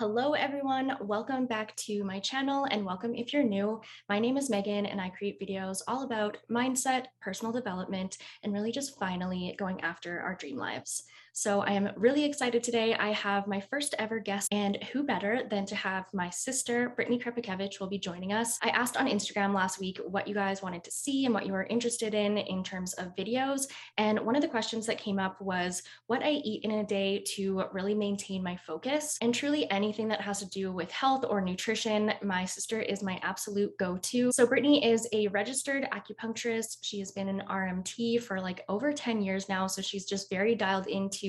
Hello, everyone. Welcome back to my channel and welcome if you're new. My name is Megan and I create videos all about mindset, personal development, and really just finally going after our dream lives. So I am really excited today. I have my first ever guest, and who better than to have my sister, Brittany Krepakevich, will be joining us. I asked on Instagram last week what you guys wanted to see and what you were interested in terms of videos. And one of the questions that came up was what I eat in a day to really maintain my focus, and truly anything that has to do with health or nutrition. My sister is my absolute go-to. So Brittany is a registered acupuncturist. She has been an RMT for like over 10 years now. So she's just very dialed into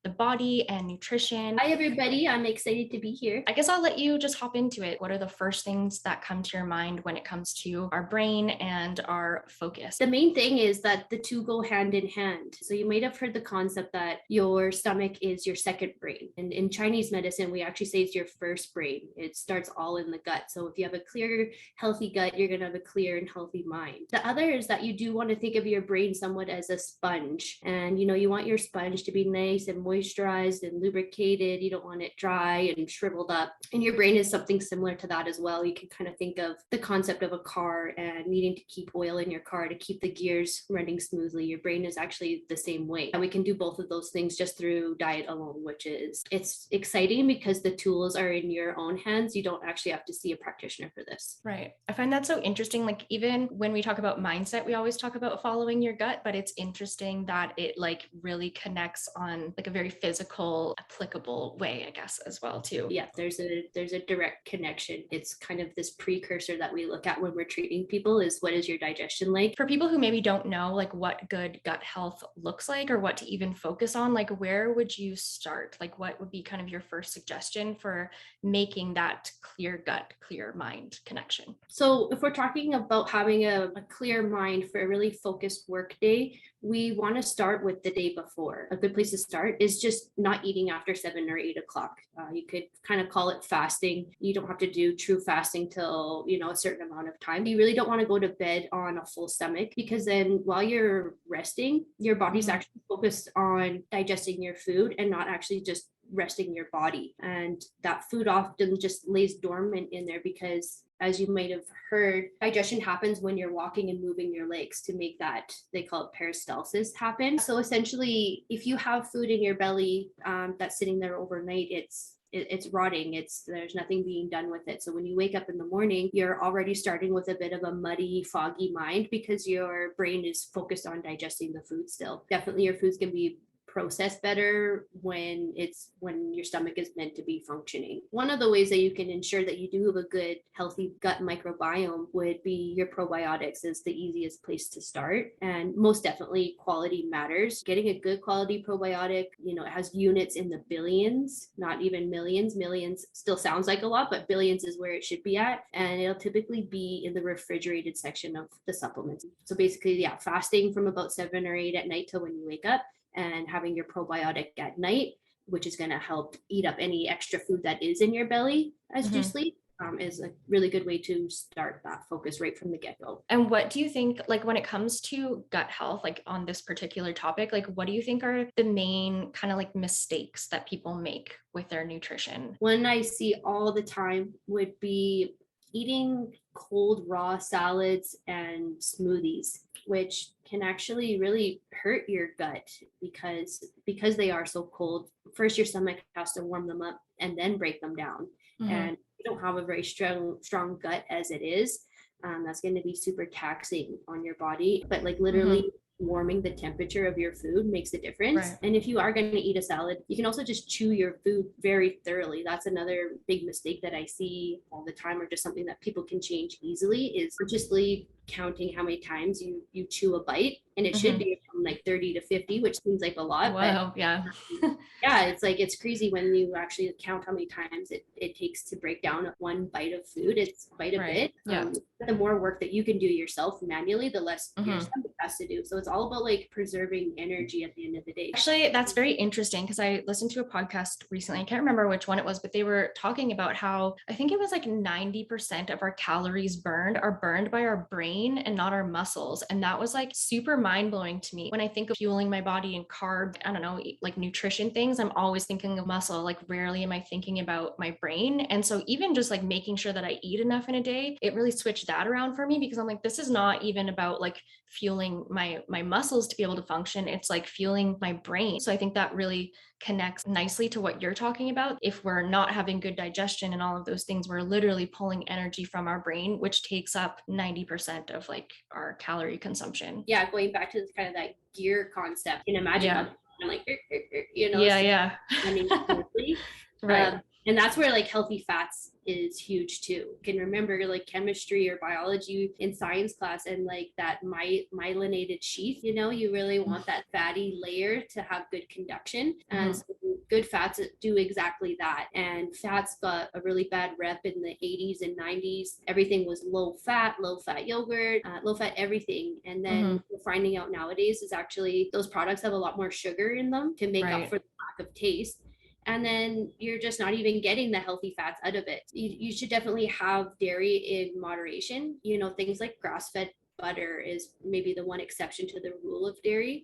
the body and nutrition. Hi, everybody. I'm excited to be here. I guess I'll let you just hop into it. What are the first things that come to your mind when it comes to our brain and our focus? The main thing is that the two go hand in hand. So you might have heard the concept that your stomach is your second brain. And in Chinese medicine, we actually say it's your first brain. It starts all in the gut. So if you have a clear, healthy gut, you're going to have a clear and healthy mind. The other is that you do want to think of your brain somewhat as a sponge. And, you want your sponge to be nice and moisturized and lubricated. You don't want it dry and shriveled up. And your brain is something similar to that as well. You can kind of think of the concept of a car and needing to keep oil in your car to keep the gears running smoothly. Your brain is actually the same way. And we can do both of those things just through diet alone, it's exciting because the tools are in your own hands. You don't actually have to see a practitioner for this. Right. I find that so interesting. Like even when we talk about mindset, we always talk about following your gut, but it's interesting that it like really connects on like a very physical, applicable way, I guess, as well too. Yeah, there's a direct connection. It's kind of this precursor that we look at when we're treating people is what is your digestion like? For people who maybe don't know like what good gut health looks like or what to even focus on, like where would you start? Like what would be kind of your first suggestion for making that clear gut, clear mind connection? So if we're talking about having a clear mind for a really focused work day, we want to start with the day before. A good place to start is just not eating after 7 or 8 o'clock. You could kind of call it fasting. You don't have to do true fasting till, a certain amount of time. You really don't want to go to bed on a full stomach because then while you're resting, your body's actually focused on digesting your food and not actually just resting your body. And that food often just lays dormant in there because, as you might have heard, digestion happens when you're walking and moving your legs to make that, they call it peristalsis, happen. So essentially, if you have food in your belly that's sitting there overnight, it's rotting. There's nothing being done with it. So when you wake up in the morning, you're already starting with a bit of a muddy, foggy mind because your brain is focused on digesting the food still. Definitely your foods can be process better when your stomach is meant to be functioning. One of the ways that you can ensure that you do have a good healthy gut microbiome would be your probiotics is the easiest place to start. And most definitely quality matters. Getting a good quality probiotic, it has units in the billions, not even millions. Millions still sounds like a lot, but billions is where it should be at. And it'll typically be in the refrigerated section of the supplements. So basically, fasting from about 7 or 8 at night till when you wake up, and having your probiotic at night, which is going to help eat up any extra food that is in your belly as you sleep, is a really good way to start that focus right from the get-go. And what do you think, like when it comes to gut health, like on this particular topic, like what do you think are the main kind of like mistakes that people make with their nutrition? One I see all the time would be eating cold raw salads and smoothies, which can actually really hurt your gut because they are so cold. First, your stomach has to warm them up and then break them down. And you don't have a very strong gut as it is. That's going to be super taxing on your body. But like literally warming the temperature of your food makes a difference. Right. And if you are going to eat a salad, you can also just chew your food very thoroughly. That's another big mistake that I see all the time, or just something that people can change easily, is consciously counting how many times you chew a bite. And it should be from like 30 to 50, which seems like a lot. Wow, but yeah. It's crazy when you actually count how many times it takes to break down one bite of food. It's quite a bit. Yeah. The more work that you can do yourself manually, the less your stomach has to do. So it's all about like preserving energy at the end of the day. Actually, that's very interesting because I listened to a podcast recently. I can't remember which one it was, but they were talking about how I think it was like 90% of our calories burned are burned by our brain and not our muscles. And that was like super mind blowing to me. when I think of fueling my body and carb, I don't know, like nutrition things, I'm always thinking of muscle. Like rarely am I thinking about my brain. And so even just like making sure that I eat enough in a day, it really switched that around for me, because I'm like, this is not even about like fueling my muscles to be able to function. It's like fueling my brain. So I think that really connects nicely to what you're talking about. If we're not having good digestion and all of those things, we're literally pulling energy from our brain, which takes up 90% of like our calorie consumption. Yeah, going back to kind of that gear concept, you can imagine Yeah. how like you know, Yeah. Yeah. running smoothly. Right. And that's where like healthy fats is huge too. You can remember like chemistry or biology in science class, and like that myelinated sheath, you know, you really want that fatty layer to have good conduction. And so good fats do exactly that. And fats got a really bad rep in the 80s and 90s. Everything was low fat yogurt, low fat everything. And then we're finding out nowadays is actually those products have a lot more sugar in them to make up for the lack of taste. And then you're just not even getting the healthy fats out of it. You should definitely have dairy in moderation. You know, things like grass-fed butter is maybe the one exception to the rule of dairy.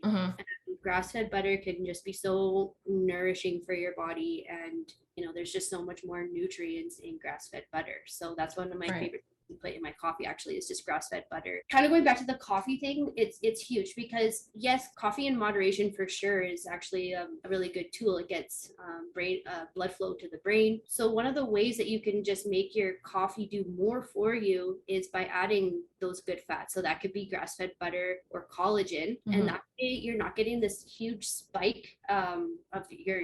Grass-fed butter can just be so nourishing for your body, and you know, there's just so much more nutrients in grass-fed butter. So that's one of my favorite put in my coffee actually is just grass-fed butter. Kind of going back to the coffee thing, it's huge because yes, coffee in moderation for sure is actually a really good tool. It gets brain blood flow to the brain. So one of the ways that you can just make your coffee do more for you is by adding those good fats. So that could be grass-fed butter or collagen, and that way you're not getting this huge spike of your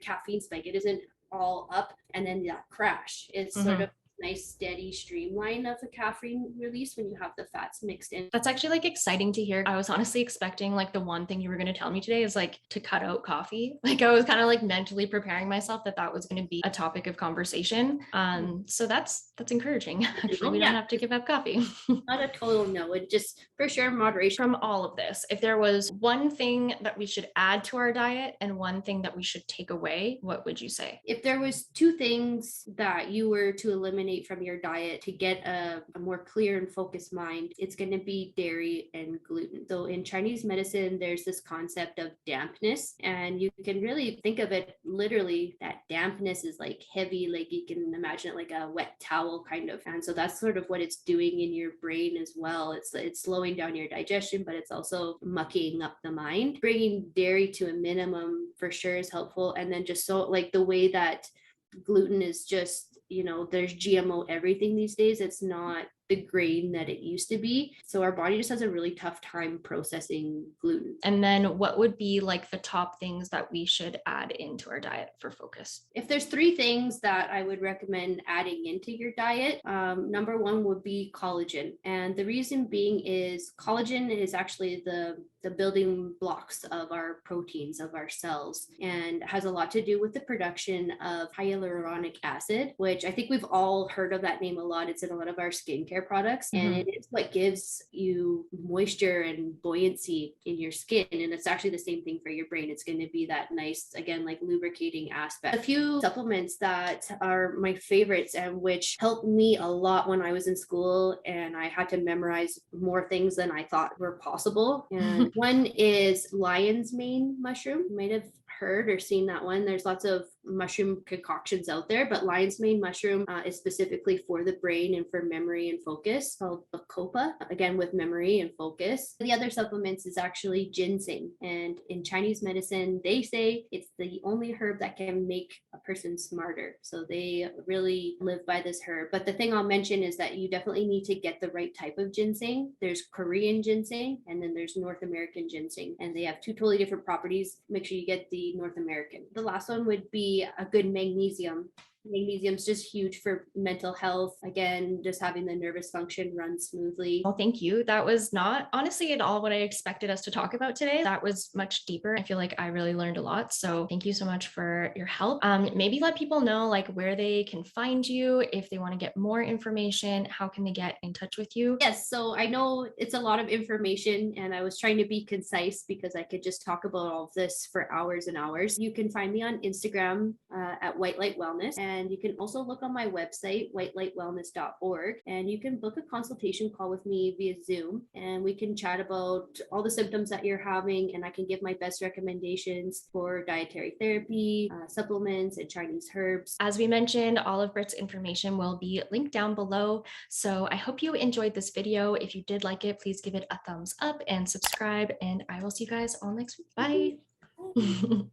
caffeine spike. It isn't all up and then that crash. It's sort of nice steady streamline of the caffeine release when you have the fats mixed in. That's actually like exciting to hear. I was honestly expecting like the one thing you were going to tell me today is like to cut out coffee. Like I was kind of like mentally preparing myself that was going to be a topic of conversation. So that's encouraging. Actually, we don't have to give up coffee. Not a total no, it just for sure moderation. From all of this, if there was one thing that we should add to our diet and one thing that we should take away, what would you say? If there was two things that you were to eliminate from your diet to get a more clear and focused mind, it's going to be dairy and gluten. So in Chinese medicine, there's this concept of dampness, and you can really think of it literally that dampness is like heavy, like you can imagine it like a wet towel kind of. And so that's sort of what it's doing in your brain as well. It's slowing down your digestion, but it's also mucking up the mind. Bringing dairy to a minimum for sure is helpful. And then just so like the way that gluten is just, you know, there's GMO everything these days. It's not the grain that it used to be. So our body just has a really tough time processing gluten. And then what would be like the top things that we should add into our diet for focus? If there's three things that I would recommend adding into your diet, number one would be collagen. And the reason being is collagen is actually the building blocks of our proteins, of our cells, and has a lot to do with the production of hyaluronic acid, which I think we've all heard of that name a lot. It's in a lot of our skincare products, and it is what gives you moisture and buoyancy in your skin. And it's actually the same thing for your brain. It's going to be that nice, again, like lubricating aspect. A few supplements that are my favorites and which helped me a lot when I was in school and I had to memorize more things than I thought were possible. And one is lion's mane mushroom. You might have heard or seen that one. There's lots of mushroom concoctions out there, but lion's mane mushroom is specifically for the brain and for memory and focus, called bacopa, again with memory and focus. The other supplements is actually ginseng, and in Chinese medicine they say it's the only herb that can make a person smarter, so they really live by this herb. But the thing I'll mention is that you definitely need to get the right type of ginseng. There's Korean ginseng and then there's North American ginseng, and they have two totally different properties. Make sure you get the North American. The last one would be a good magnesium. Magnesium is just huge for mental health. Again, just having the nervous function run smoothly. Well, thank you. That was not honestly at all what I expected us to talk about today. That was much deeper. I feel like I really learned a lot. So thank you so much for your help. Maybe let people know like where they can find you. If they want to get more information, how can they get in touch with you? Yes. So I know it's a lot of information and I was trying to be concise because I could just talk about all of this for hours and hours. You can find me on Instagram at White Light Wellness. And And you can also look on my website, whitelightwellness.org, and you can book a consultation call with me via Zoom, and we can chat about all the symptoms that you're having, and I can give my best recommendations for dietary therapy, supplements, and Chinese herbs. As we mentioned, all of Britt's information will be linked down below. So I hope you enjoyed this video. If you did like it, please give it a thumbs up and subscribe, and I will see you guys all next week. Bye.